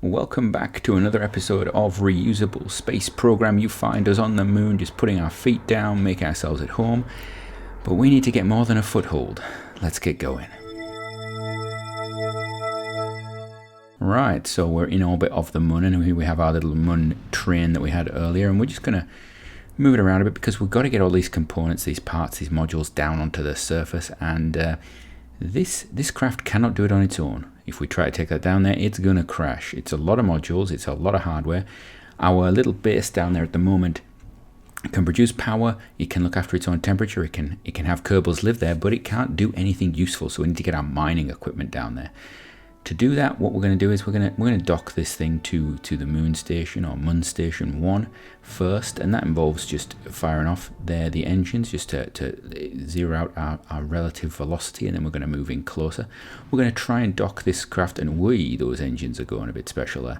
Welcome back to another episode of Reusable Space Program. You find us on the moon just putting our feet down, making ourselves at home, but we need to get more than a foothold. Let's get going. Right, so we're in orbit of the moon, and here we have our little moon train that we had earlier, and we're just going to move it around a bit because we've got to get all these components, these parts, these modules down onto the surface, and this craft cannot do it on its own. If we try to take that down there, it's going to crash. It's a lot of modules, it's a lot of hardware. Our little base down there at the moment can produce power, it can look after its own temperature, it can have Kerbals live there, but it can't do anything useful, so we need to get our mining equipment down there. To do that, what we're going to do is we're going to dock this thing to the moon station, or Moon Station 1 first, and that involves just firing off there the engines just to zero out our relative velocity, and then we're going to move in closer. We're going to try and dock this craft, and those engines are going a bit special there.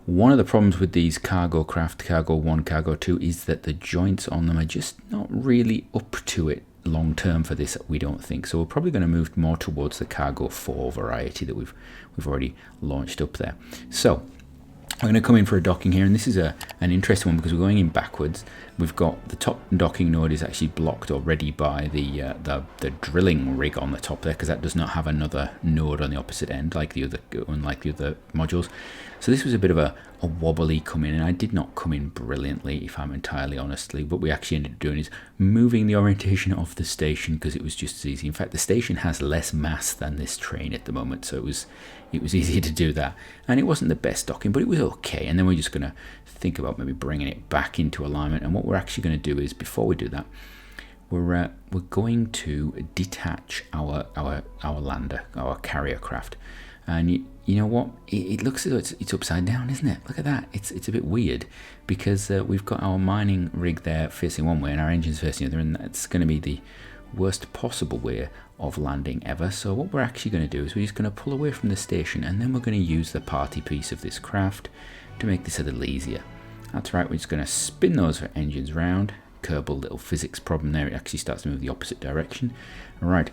One of the problems with these cargo craft, Cargo 1, Cargo 2, is that the joints on them are just not really up to it long term for this, we don't think. So we're probably going to move more towards the Cargo 4 variety that we've already launched up there. So I'm going to come in for a docking here, and this is an interesting one because we're going in backwards. We've got the top docking node is actually blocked already by the drilling rig on the top there, because that does not have another node on the opposite end unlike the other modules. So this was a bit of a wobbly come in, and I did not come in brilliantly, if I'm entirely honestly. What we actually ended up doing is moving the orientation of the station because it was just as easy. In fact, the station has less mass than this train at the moment, so it was easier to do that. And it wasn't the best docking, but it was okay. And then we're just going to think about maybe bringing it back into alignment. And what we're actually going to do is, before we do that, we're going to detach our lander, our carrier craft. And you know what? It looks as though it's upside down, isn't it? Look at that. It's a bit weird because we've got our mining rig there facing one way and our engines facing the other, and that's going to be the worst possible way of landing ever. So what we're actually going to do is we're just going to pull away from the station, and then we're going to use the party piece of this craft to make this a little easier. That's right, we're just going to spin those engines round. Kerbal little physics problem there, it actually starts to move the opposite direction. Right,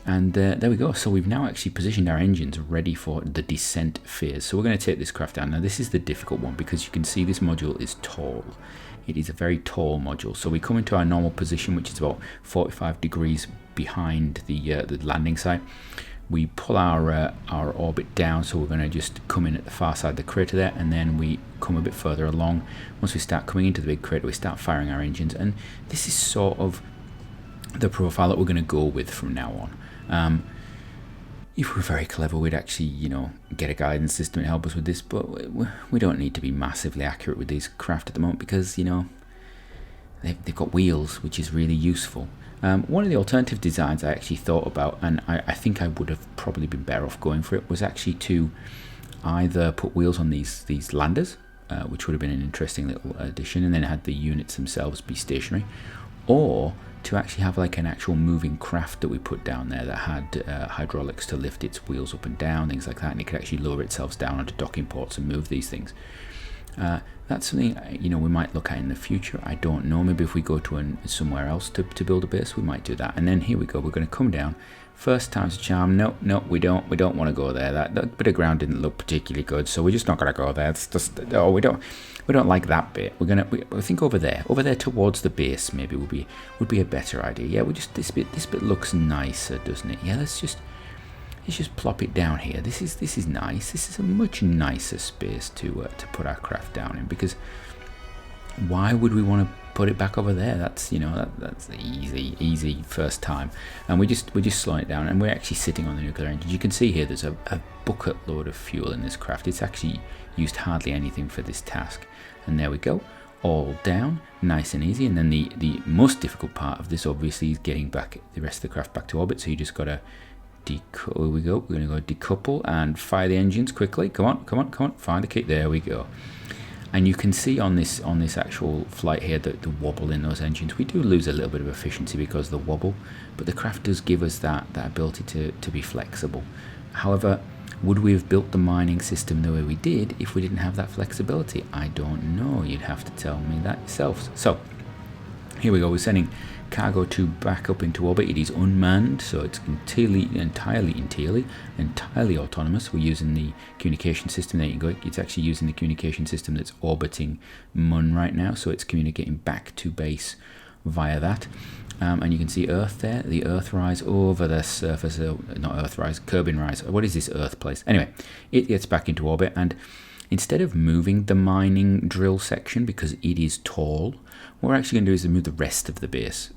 and there we go. So we've now actually positioned our engines ready for the descent phase. So we're going to take this craft down. Now this is the difficult one because you can see this module is tall. It is a very tall module. So we come into our normal position, which is about 45 degrees behind the landing site. We pull our orbit down, so we're going to just come in at the far side of the crater there, and then we come a bit further along. Once we start coming into the big crater, we start firing our engines, and this is sort of the profile that we're going to go with from now on. If we're very clever, we'd actually, get a guidance system to help us with this, but we don't need to be massively accurate with these craft at the moment because, they've got wheels, which is really useful. One of the alternative designs I actually thought about, and I think I would have probably been better off going for it, was actually to either put wheels on these landers, which would have been an interesting little addition, and then had the units themselves be stationary, or to actually have like an actual moving craft that we put down there that had hydraulics to lift its wheels up and down, things like that, and it could actually lower itself down onto docking ports and move these things. That's something we might look at in the future. I don't know. Maybe if we go to somewhere else to build a base, we might do that. And then here we go. We're going to come down. First time's a charm. No, we don't want to go there. That bit of ground didn't look particularly good, so we're just not going to go there. It's just we don't like that bit. We think over there towards the base maybe would be a better idea. Yeah, this bit looks nicer, doesn't it? Yeah, let's just plop it down here. This is nice. This is a much nicer space to put our craft down in, because why would we want to put it back over there? That's that's easy first time, and we're just slowing it down, and we're actually sitting on the nuclear engine. You can see here there's a bucket load of fuel in this craft. It's actually used hardly anything for this task, and there we go, all down, nice and easy. And then the most difficult part of this obviously is getting back the rest of the craft back to orbit. So you just got to here we go. We're going to go decouple and fire the engines quickly. Come on, fire the kit. There we go. And you can see on this actual flight here that the wobble in those engines, we do lose a little bit of efficiency because of the wobble, but the craft does give us that ability to be flexible. However, would we have built the mining system the way we did if we didn't have that flexibility? I don't know. You'd have to tell me that yourself. So here we go. We're sending cargo tube back up into orbit. It is unmanned, so it's entirely autonomous. We're using the communication system. There you go. It's actually using the communication system that's orbiting Mun right now, so it's communicating back to base via that. And you can see Earth there, the Earthrise over the surface, not Earthrise, Kerbin rise. What is this Earth place? Anyway, it gets back into orbit, and instead of moving the mining drill section because it is tall, what we're actually going to do is move the rest of the base,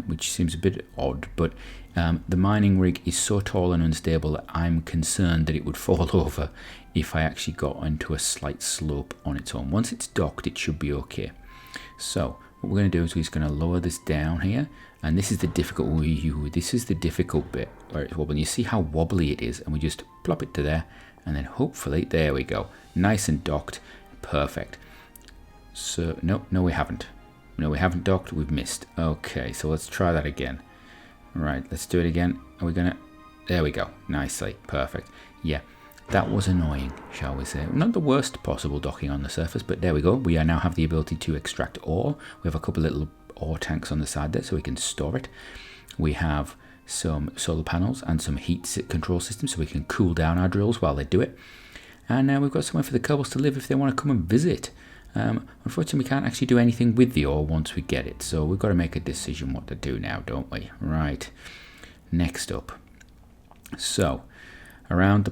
which seems a bit odd, but the mining rig is so tall and unstable that I'm concerned that it would fall over if I actually got into a slight slope on its own. Once it's docked, it should be okay. So what we're going to do is we're just going to lower this down here, and this is the difficult bit where it's wobbling. You see how wobbly it is, and we just plop it to there, and then hopefully, there we go, nice and docked, perfect. So no, we haven't docked, we've missed. Okay, so let's try that again. Right, let's do it again. Are we gonna, there we go, nicely, perfect. Yeah, that was annoying, shall we say. Not the worst possible docking on the surface, but there we go. We now have the ability to extract ore. We have a couple little ore tanks on the side there so we can store it. We have some solar panels and some heat control systems so we can cool down our drills while they do it. And now we've got somewhere for the Kerbals to live if they want to come and visit. Unfortunately, we can't actually do anything with the ore once we get it, so we've got to make a decision what to do now, don't we? Right, next up. So, around the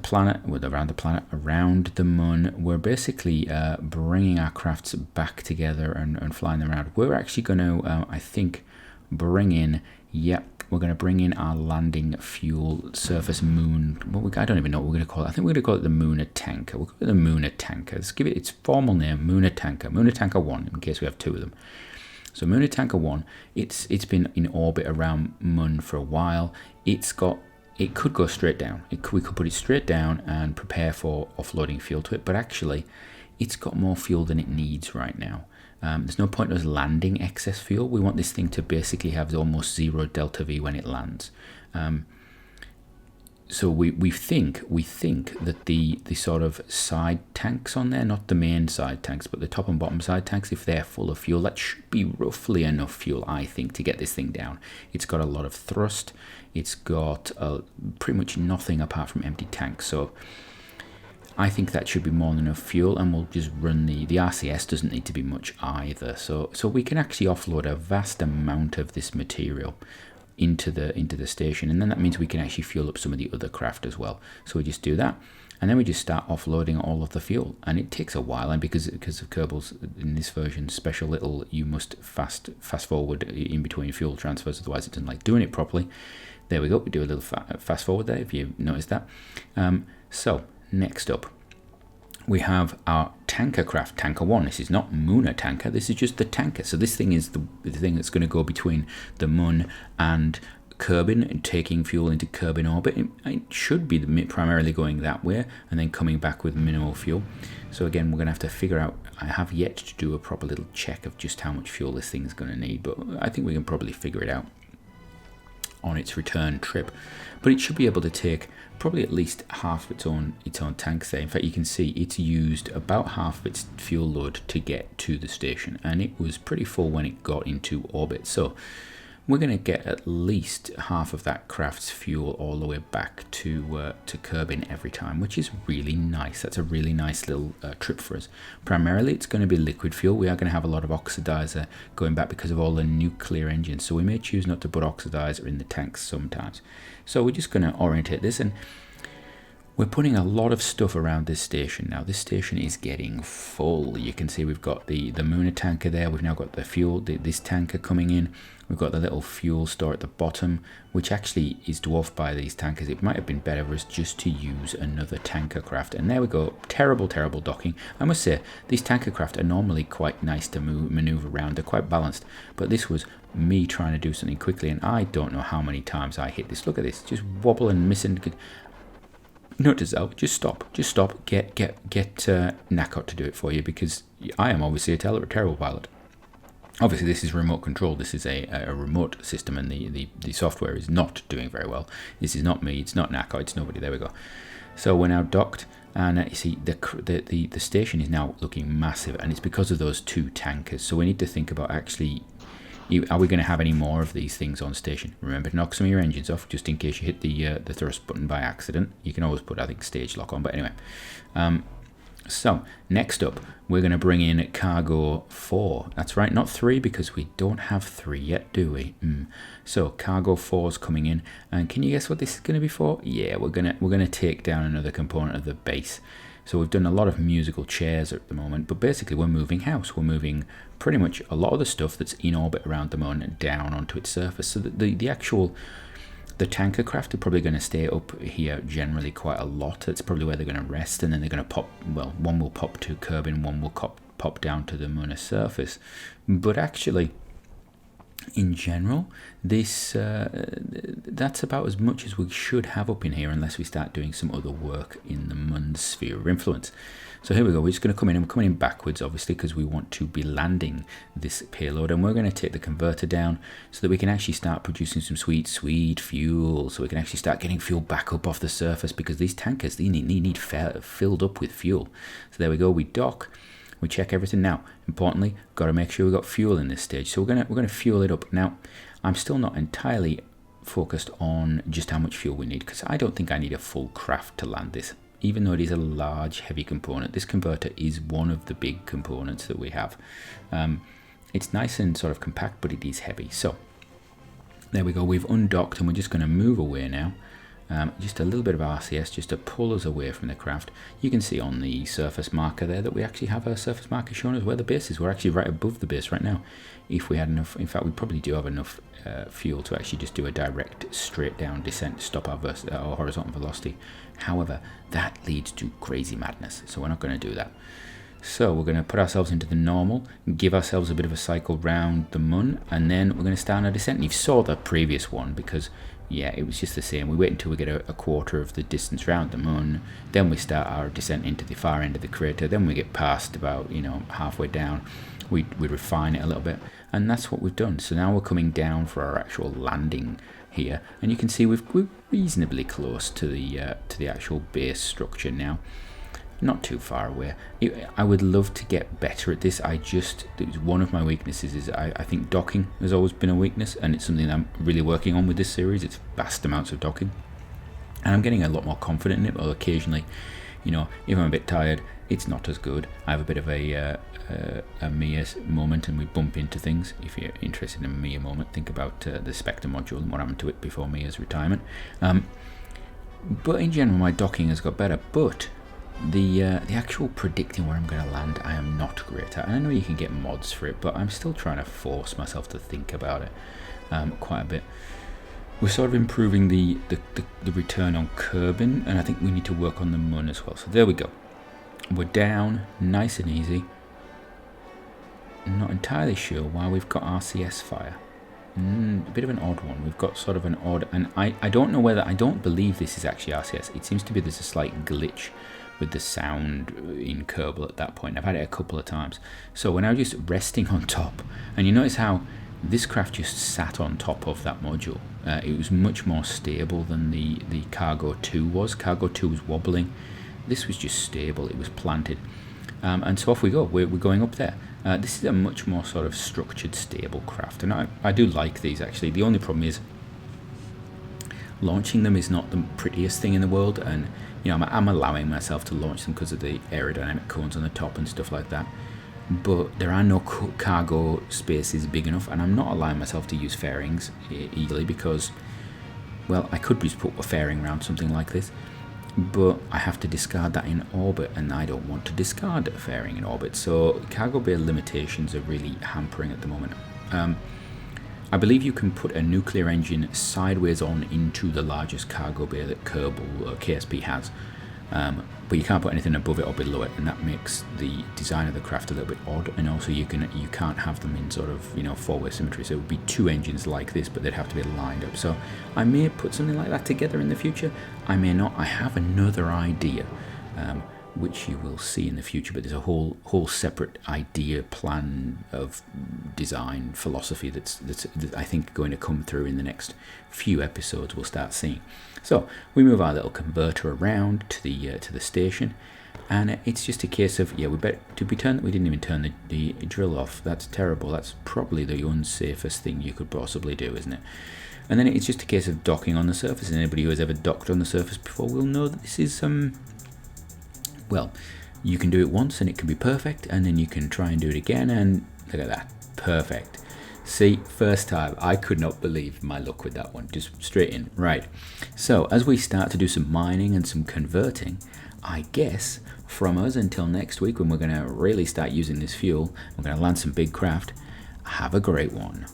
Mun, we're basically bringing our crafts back together and flying them around. We're actually going to, I think, bring in, we're going to bring in our landing fuel surface moon. I don't even know what we're going to call it. I think we're going to call it the Mooner Tanker. We'll call it the Mooner Tanker. Let's give it its formal name, Mooner Tanker. Mooner Tanker 1, in case we have two of them. So Mooner Tanker 1, it's been in orbit around Mun for a while. It could go straight down. We could put it straight down and prepare for offloading fuel to it, but actually it's got more fuel than it needs right now. There's no point in us landing excess fuel. We want this thing to basically have almost zero delta V when it lands. So we think that the sort of side tanks on there, not the main side tanks, but the top and bottom side tanks, if they're full of fuel, that should be roughly enough fuel, I think, to get this thing down. It's got a lot of thrust. It's got pretty much nothing apart from empty tanks. So I think that should be more than enough fuel, and we'll just run the RCS doesn't need to be much either. So we can actually offload a vast amount of this material into the station, and then that means we can actually fuel up some of the other craft as well. So we just do that, and then we just start offloading all of the fuel, and it takes a while. And because of Kerbal's in this version special little, you must fast forward in between fuel transfers, otherwise it doesn't like doing it properly. There we go. We do a little fast forward there, if you noticed that. So next up, we have our tanker craft, Tanker 1. This is not Mooner Tanker, this is just the tanker. So this thing is the thing that's going to go between the Mun and Kerbin and taking fuel into Kerbin orbit. It should be primarily going that way and then coming back with minimal fuel. So again, we're going to have to figure out, I have yet to do a proper little check of just how much fuel this thing is going to need, but I think we can probably figure it out on its return trip. But it should be able to take probably at least half of its own tanks there. In fact, you can see it's used about half of its fuel load to get to the station, and it was pretty full when it got into orbit. So we're going to get at least half of that craft's fuel all the way back to Kerbin every time, which is really nice. That's a really nice little trip for us. Primarily, it's going to be liquid fuel. We are going to have a lot of oxidizer going back because of all the nuclear engines, so we may choose not to put oxidizer in the tanks sometimes. So we're just going to orientate this, and we're putting a lot of stuff around this station now. This station is getting full. You can see we've got the Mooner Tanker there. We've now got the fuel, this tanker coming in. We've got the little fuel store at the bottom, which actually is dwarfed by these tankers. It might have been better for us just to use another tanker craft. And there we go. Terrible docking. I must say, these tanker craft are normally quite nice to maneuver around. They're quite balanced. But this was me trying to do something quickly, and I don't know how many times I hit this. Look at this. Just wobble and missing. Notice though, just stop. Get Nakot to do it for you, because I am obviously a terrible pilot. Obviously, this is remote control. This is a remote system, and the software is not doing very well. This is not me. It's not Nakot. It's nobody. There we go. So we're now docked, and you see the station is now looking massive, and it's because of those two tankers. So we need to think about actually Are we going to have any more of these things on station? Remember to knock some of your engines off, just in case you hit the thrust button by accident. You can always put, I think, stage lock on, but anyway. So next up, we're going to bring in cargo 4. That's right, not 3, because we don't have 3 yet, do we? So cargo 4 is coming in, and can you guess what this is going to be for? Yeah, we're gonna take down another component of the base. So we've done a lot of musical chairs at the moment, but basically we're moving house. We're moving pretty much a lot of the stuff that's in orbit around the moon down onto its surface. So the tanker craft are probably going to stay up here generally quite a lot. That's probably where they're going to rest, and then they're going to pop, well, one will pop to Kerbin, one will pop down to the lunar surface. But actually, in general, this that's about as much as we should have up in here, unless we start doing some other work in the Mun's sphere of influence. So here we go. We're just going to come in, and we're coming in backwards, obviously, because we want to be landing this payload, and we're going to take the converter down so that we can actually start producing some sweet fuel, so we can actually start getting fuel back up off the surface, because these tankers, they need filled up with fuel. So there we go. We dock. We check everything. Now, importantly, got to make sure we've got fuel in this stage. So we're gonna fuel it up. Now, I'm still not entirely focused on just how much fuel we need, because I don't think I need a full craft to land this. Even though it is a large, heavy component, this converter is one of the big components that we have. It's nice and sort of compact, but it is heavy. So there we go. We've undocked, and we're just going to move away now. Just a little bit of RCS just to pull us away from the craft. You can see on the surface marker there that we actually have a surface marker showing us where the base is. We're actually right above the base right now. If we had enough, in fact, we probably do have enough fuel to actually just do a direct straight down descent to stop our horizontal velocity. However, that leads to crazy madness, so we're not going to do that. So we're going to put ourselves into the normal, give ourselves a bit of a cycle round the Mun, and then we're going to start our descent. And you saw the previous one, because yeah, it was just the same. We wait until we get a quarter of the distance round the Mun, then we start our descent into the far end of the crater, then we get past about, halfway down. We refine it a little bit, and that's what we've done. So now we're coming down for our actual landing here, and you can see we're reasonably close to the actual base structure now. Not too far away. I would love to get better at this. One of my weaknesses is I think docking has always been a weakness, and it's something that I'm really working on with this series. It's vast amounts of docking, and I'm getting a lot more confident in it. But occasionally, if I'm a bit tired, it's not as good. I have a bit of a Mia moment, and we bump into things. If you're interested in a Mia moment, think about the Spectre module and what happened to it before Mia's retirement. But in general, my docking has got better. But the actual predicting where I'm going to land, I am not great at. And I know you can get mods for it, but I'm still trying to force myself to think about it quite a bit. We're sort of improving the return on Kerbin, and I think we need to work on the Mun as well. So there we go. We're down, nice and easy. I'm not entirely sure why we've got RCS fire. A bit of an odd one. We've got sort of an odd, and I don't know whether, I don't believe this is actually RCS. It seems to be there's a slight glitch with the sound in Kerbal at that point. I've had it a couple of times. So we're now just resting on top, and you notice how this craft just sat on top of that module. It was much more stable than the Cargo 2 was. Cargo 2 was wobbling. This was just stable. It was planted. And so off we go. We're going up there. This is a much more sort of structured, stable craft, and I do like these actually. The only problem is launching them is not the prettiest thing in the world, and I'm allowing myself to launch them because of the aerodynamic cones on the top and stuff like that. But there are no cargo spaces big enough, and I'm not allowing myself to use fairings easily because, well, I could just put a fairing around something like this, but I have to discard that in orbit, and I don't want to discard a fairing in orbit. So cargo bay limitations are really hampering at the moment. I believe you can put a nuclear engine sideways on into the largest cargo bay that Kerbal or KSP has, but you can't put anything above it or below it, and that makes the design of the craft a little bit odd. And also you can't have them in sort of four-way symmetry, so it would be two engines like this, but they'd have to be lined up. So I may put something like that together in the future. I may not. I have another idea, which you will see in the future, but there's a whole separate idea, plan of design philosophy that's I think going to come through in the next few episodes. We'll start seeing. So we move our little converter around to the station, And it's just a case of, yeah, we didn't even turn the drill off. That's terrible. That's probably the unsafest thing you could possibly do, isn't it? And then it's just a case of docking on the surface. And anybody who has ever docked on the surface before will know that this is, well, you can do it once and it can be perfect, and then you can try and do it again, and look at that, perfect. See, first time, I could not believe my luck with that one, just straight in. Right, so as we start to do some mining and some converting, I guess from us until next week when we're going to really start using this fuel, we're going to land some big craft. Have a great one.